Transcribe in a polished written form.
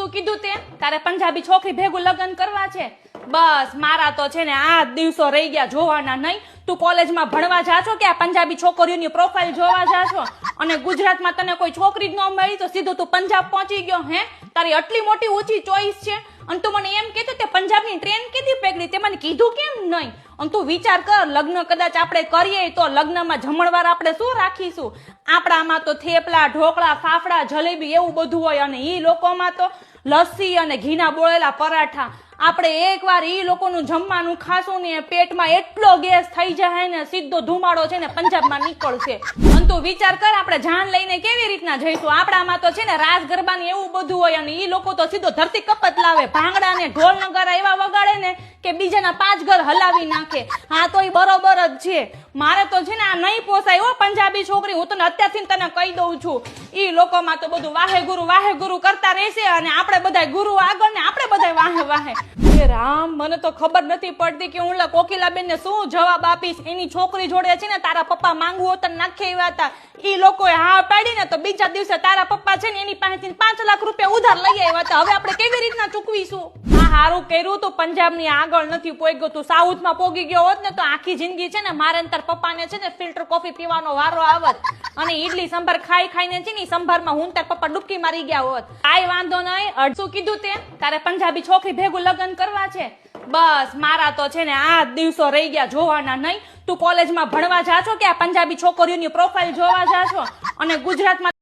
શું કીધું તે તારે પંજાબી છોકરી ભેગું લગ્ન કરવા છે? બસ મારા તો છે ને આ દિવસો રહી ગયા જોવાના નહીં. તું કોલેજમાં ભણવા જા છો કે આ પંજાબી છોકરીઓની પ્રોફાઇલ જોવા જા છો? અને ગુજરાતમાં તને કોઈ છોકરી જ ન મળી તો સીધું તું પંજાબ પહોંચી ગયો? હે, તારી આટલી મોટી ઊંચી ચોઈસ છે અને તું મને એમ કહેતો તે પંજાબની ટ્રેન કીધી પકડી, તે મને કીધું કેમ નહીં? અને તું વિચાર કર, લગ્ન કદાચ આપણે કરીએ તો લગ્નમાં જમણવાર આપણે શું રાખીશું? આપણામાં તો થેપલા, ઢોકળા, ફાફડા, જલેબી એવું બધું હોય અને ઈ લોકોમાં તો લસ્સી અને ઘીના બોળેલા પરાઠા. આપણે એકવાર ઈ લોકોનું જમવાનું ખાશું ને પેટમાં એટલો ગેસ થઈ જાય ને સીધો ધુમાડો છે ને પંજાબમાં નીકળશે. અને તું વિચાર કર, આપણે જાન લઈને કેવી રીતના જઈશું? આપણામાં તો છે ને રાસ ગરબાની એવું બધું હોય અને ઈ લોકો તો સીધો ધરતી કપત લાવે, ભાંગડા ને ઢોલ નગારા એવા વગાડે ને કે બીજાના 5 ઘર હલાવી નાખે. હા તો ઈ બરોબર જ છે. મારે તો છે ને આ નહીં પોસાય હો પંજાબી છોકરી. હું તને અત્યારથી તને કહી દઉં છું, ઈ લોકોમાં તો બધું વાહે ગુરુ કરતા રહેશે અને આપણે બધા ગુરુ આગળ ને આપણે બધા વાહે વાહે. હે રામ, મને તો ખબર નથી પડતી કે હું કોકિલાબેન ને શું જવાબ આપીશ. એની છોકરી જોડે છે ને તારા પપ્પા માંગવું હોત નાખે એવા હતા. ઈ લોકોએ હા પાડી ને તો બીજા દિવસે તારા પપ્પા છે ને એની પાસેથી 5 લાખ રૂપિયા ઉધાર લઈ આવ્યા હતા. હવે આપણે કેવી રીતના ચૂકવીશું? હા હારું કર્યું તું પંજાબની આગળ નથી પોગ્યો. તું સાઉથમાં પોગી ગયો હોત ને તો આખી જિંદગી છે ને મારે તાર પપ્પાને છે ને ફિલ્ટર કોફી પીવાનો વારો આવત અને ઈડલી સંભાર ખાઈને છે ને સંભારમાં હું તાર પપ્પા ડૂબકી મારી ગયા હોત. કાંઈ વાંધો નહીં. શું કીધું તે તારે પંજાબી છોકરી ભેગું લગ્ન કરવા છે? બસ મારા તો છે ને આ દિવસો રહી ગયા જોવાના નહીં. તું કોલેજમાં ભણવા જા છો કે આ પંજાબી છોકરીઓની પ્રોફાઇલ જોવા જા છો? અને ગુજરાતમાં